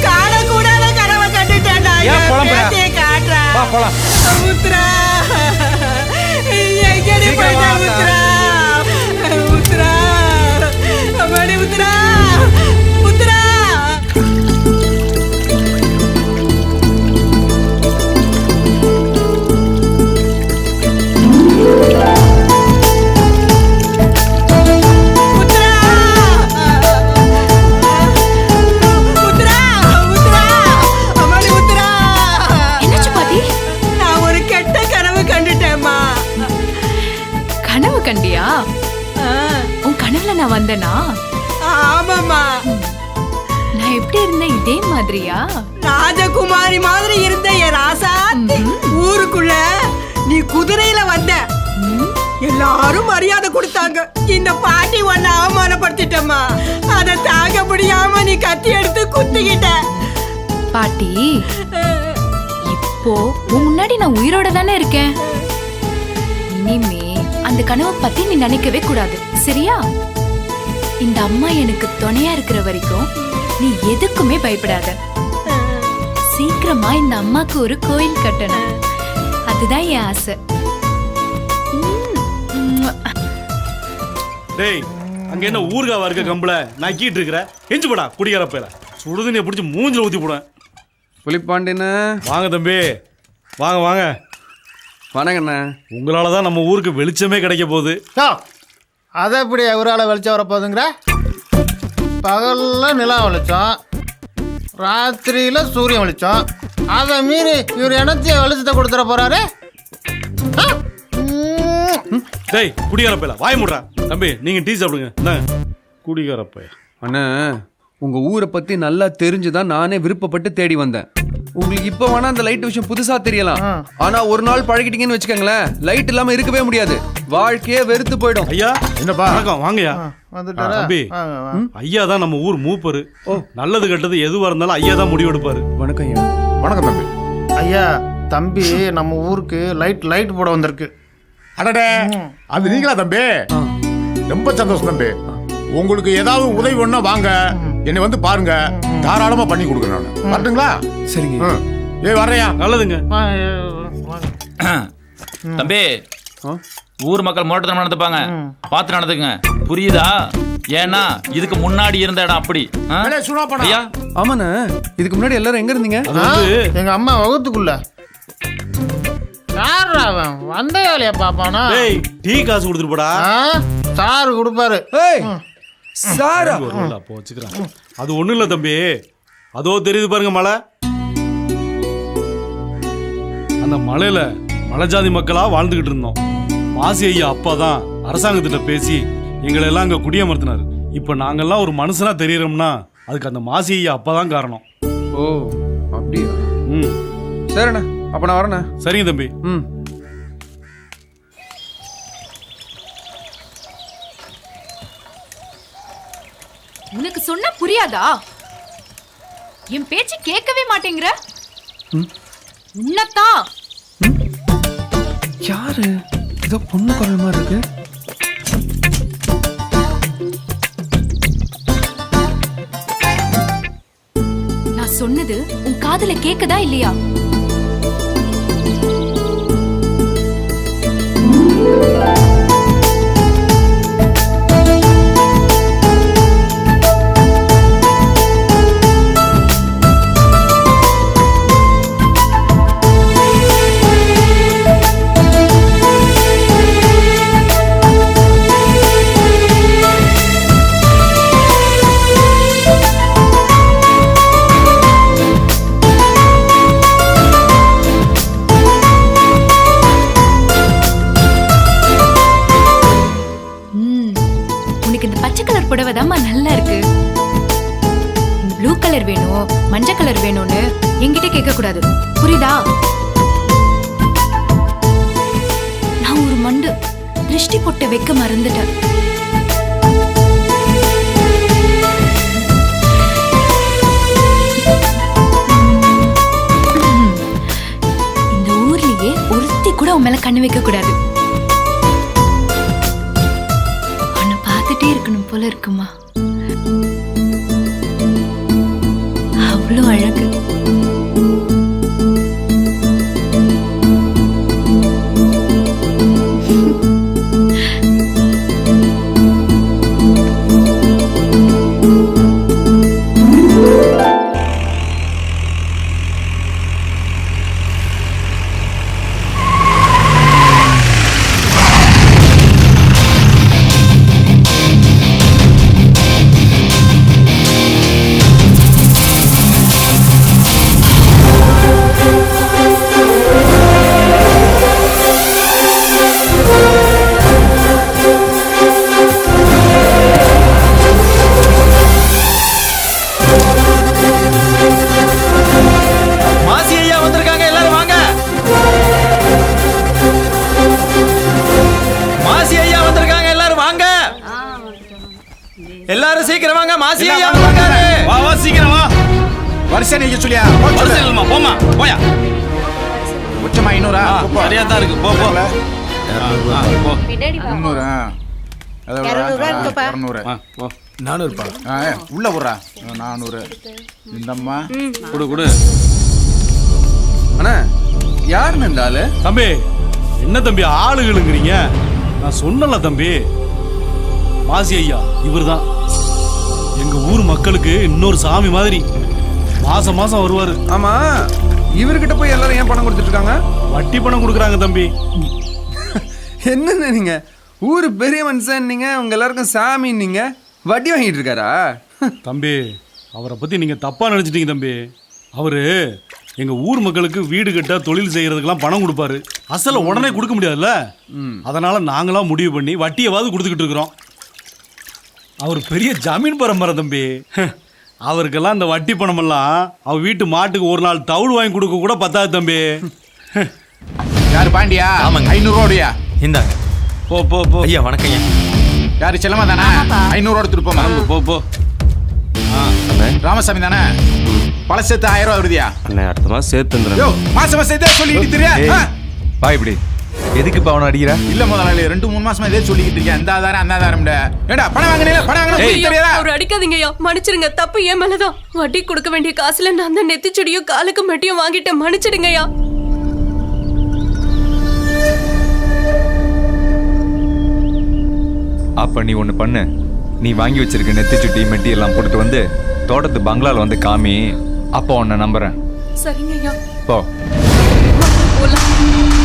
காணக்கூடாத கனவை கண்டுட்டேன்டா. காட்டுறா உத்ரா, எங்கடி போயிட்டா உத்ரா? உத்ரா அம்மாடி, உத்ரா உத்ரா. கண்டியா? உன் கனவுல நான் வந்தேனா? ஆமாமா. நான் எப்படி இருந்தேன் இதே மாதிரியா? ராஜகுமாரி மாதிரி இருந்த என் ராசாத்தி. ஊருக்குள்ள நீ குதிரையில வந்த, எல்லாரும் மரியாதை கொடுத்தாங்க. இந்த பாட்டி உன்னை அவமானப்படுத்திட்டம்மா. அதை தாங்க முடியாம நீ கத்தி எடுத்து குத்திக்கிட்ட. பாட்டி, இப்போ உன் முன்னாடி நான் உயிரோட தானே இருக்கேன். இனிமே அந்த கனவை பத்தி நீ நினைக்கவே கூடாது, சரியா? இந்த அம்மா எனக்கு துணையா இருக்கிற வரைக்கும் நீ எதுக்குமே பயப்படாத. சீக்கிரமா இந்த அம்மாக்கு ஒரு கோயில் கட்டணும், அதுதான் என் ஆசை. டேய், அங்க என்ன ஊர்காவா இருக்க கம்பள நக்கிட்டு இருக்கிற? எஞ்சி போடா குடிகார போயில. சுடுதண்ணியை பிடிச்சி மூஞ்சில ஊத்தி போடுவேன். புலிப்பாண்டின வாங்க தம்பி, வாங்க வாங்க. வணக்கண்ணா. உங்களால தான் நம்ம ஊருக்கு வெளிச்சமே கிடைக்க போகுது. அதை எப்படி அவரால் வெளிச்சம் வரப்போகுதுங்கிற? பகலில் நிலா வெளிச்சம், ராத்திரியில் சூரியன் வெளிச்சம். அதை மீறி இவர் எனத்தைய வெளிச்சத்தை கொடுத்துட போறாரு. டேய் குடிகார போயில வாய முடுறா. தம்பி நீங்க டீ சாப்பிடுங்க. இந்தாங்க குடிகார போய. அண்ணா, உங்க ஊரை பத்தி நல்லா தெரிஞ்சுதான் நானே விருப்பப்பட்டு தேடி வந்தேன். உங்களுக்கு இப்ப வேணா அந்த லைட் விஷயம் புதுசா தெரியலாம், ஆனா ஒரு நாள் பழகிட்டீங்கன்னு வச்சுக்கோங்களேன், லைட் இல்லாம இருக்கவே முடியாது. வாழ்க்கையே வெறுத்து போயிடும். ஐயா என்னப்பா? வணக்கம். வாங்கய்யா. தம்பி, ஐயா தான் நம்ம ஊர் மூப்பரு. நல்லது கெட்டது எதுவா இருந்தாலும் ஐயா தான் முடிவு எடுப்பாரு. வணக்கம் ஐயா. வணக்கம் தம்பி. ஐயா, தம்பி நம்ம ஊருக்கு லைட் போட வந்திருக்கு. அடடே, அது நீங்களா தம்பி? ரொம்ப சந்தோஷம் தம்பி. உங்களுக்கு ஏதாவது உதவி ஒண்ணா வாங்க, என்னை வந்து பாருங்க, தாராளமா பண்ணி கொடுக்குறேன் நான். வரட்டுங்களா? சரிங்க. வர்றையா? நல்லதுங்க தம்பி. ஊர் மக்கள் முரட்டத்தனம் நடந்துப்பாங்க, பார்த்து நடந்துக்குங்க, புரியுதா? ஏன்னா இதுக்கு முன்னாடி இருந்த இடம் அப்படி. ஐயா ஆமாண்ணா, இதுக்கு முன்னாடி எல்லாரும் எங்க இருந்தீங்க? எங்க அம்மா வகுத்துக்குள்ள. யார் அவன்? வந்த வேலையா பாப்பானா? டீ காசு கொடுத்துட்டு போடா. சாரு கொடுப்பாரு. சாரா போச்சுக்கிறான். அது ஒண்ணும் இல்ல தம்பி, அதோ தெரியுது பாருங்க மலை. அந்த மலையில மலைஜாதி மக்களா வாழ்ந்துகிட்டு இருந்தோம். மாசி ஐயா அப்பாதான் அரசாங்கத்திட்ட பேசி எங்களை எல்லாம் அங்க குடியமர்த்தினாரு. இப்ப நாங்கெல்லாம் ஒரு மனுஷனா தெரியறோம்னா அதுக்கு அந்த மாசி ஐயா அப்பாதான் காரணம். ஓ அப்படியா? சரிண்ணா, அப்ப நான் வரேண்ணா. சரிங்க தம்பி. உனக்கு சொன்னா புரியாதா? என் பேச்சு கேட்கவே மாட்டேங்கிற. உன்னத்தான். யாரு? ஏதோ பொண்ணு குரல் மாதிரி இருக்கு. நான் சொன்னது உன் காதுல கேக்குதா இல்லையா? புடவைதாம்மா நல்லா இருக்கு. ப்ளூ கலர் வேணும், மஞ்சள் கலர் வேணும்னு என்கிட்ட கேட்க கூடாது, புரியுதா? நான் ஒரு மண்டு திருஷ்டி பொட்டை வைக்க மறந்துட்டேன். இந்த ஊர்லயே ஒருத்தி கூட உன் மேல கண்ணு வைக்க கூடாது. இருக்கணும் போல இருக்குமா? அவ அவ்வளோ அழகு. மாசி ஐயா வந்திருக்காங்க, எல்லாரும் வாங்க. மாசி ஐயா வந்திருக்காங்க, எல்லாரும் வாங்க. எல்லாரும் சீக்கிரம் வாங்க, மாசி ஐயா வந்திருக்காரு. வா வா சீக்கிரம் வா. வருஷம் நீங்க சொல்லியா வருஷம் இல்லம்மா, போம்மா போயா. உச்சமா 500 சரியா தான் இருக்கு, போ போ. போ. 300 ஆ, போ. 400 உள்ள போடுறா 400 இந்தம்மா குடு குடு. அண்ணா யாருன்னு இந்த ஆளு? தம்பி என்ன தம்பி ஆளுகளுங்கிறீங்க? நான் சொன்னல தம்பி, மாசி ஐயா இவர்தான் எங்க ஊர் மக்களுக்கு இன்னொரு சாமி மாதிரி. மாசம் மாசம் வருவாரு. ஆமா, இவர்கிட்ட போய் எல்லாரும் ஏன் பணம் கொடுத்துட்டு இருக்காங்க? வட்டி பணம் கொடுக்குறாங்க தம்பி. என்னன்னு நீங்க ஊரு பெரிய மனுஷன், நீங்க உங்க எல்லாருக்கும் சாமி, நீங்க வட்டி வாங்கிட்டு இருக்காரா? தம்பி அவரை பத்தி நீங்க தப்பா நினைச்சிட்டீங்க தம்பி. அவரு எங்க ஊர் மக்களுக்கு வீடு கட்ட தொழில் செய்யறதுக்கெல்லாம் பணம் கொடுப்பாரு. அசல உடனே கொடுக்க முடியாதுல்ல, அதனால நாங்களாம் முடிவு பண்ணி வட்டியவாது கொடுத்துக்கிட்டு இருக்கிறோம். அவர் பெரிய ஜமீன் பரம்பரை தம்பி. அவருக்கெல்லாம் இந்த வட்டி பணமெல்லாம் அவர் வீட்டு மாட்டுக்கு ஒரு நாள் தவுள் வாங்கி கொடுக்க கூட பத்தாது தம்பி. யாரு பாண்டியா? ஆமாங்க. 500 ரூபாயா? இந்தாங்க. போ போ போ ஐயா வணக்கம் ஐயா. யாரு செல்லமா தானே? 500 ரூபா திருப்பமா. போ போ. ராமசாமி தானே? பழசத்து 1000 ரூபா வருதியா? அண்ணே அடுத்த மாதம் சேர்த்து யோ மாசம் மாசம் இதே சொல்லிட்டு தெரியா? பா இப்படி எதுக்கு இப்போ அவனை அடிக்கிற? இல்ல முதலாளி 2-3 மாசமா இதே சொல்லிட்டு இருக்கேன். இந்த ஆதாரம் அந்த ஆதாரம். ஏடா பணம் வாங்கினீங்க, பணம் வாங்கினீங்க தெரியாதா? அவர் அடிக்காதீங்கய்யா, மன்னிச்சிடுங்க. தப்பு ஏன் மேலதான். வட்டி கொடுக்க வேண்டிய காசுல நான் தான் நெத்திச்செடியும் காலுக்கு மெட்டியும் வாங்கிட்டேன், மன்னிச்சிடுங்கய்யா. அப்ப நீ ஒன்று பண்ணு, நீ வாங்கி வச்சிருக்க நெத்தி சுட்டி மெட்டி எல்லாம் போட்டுட்டு வந்து தோட்டத்து பங்களால வந்து காமி. அப்போ உன்னை நம்புறேன். சரிங்கய்யா, போ. போலாம்.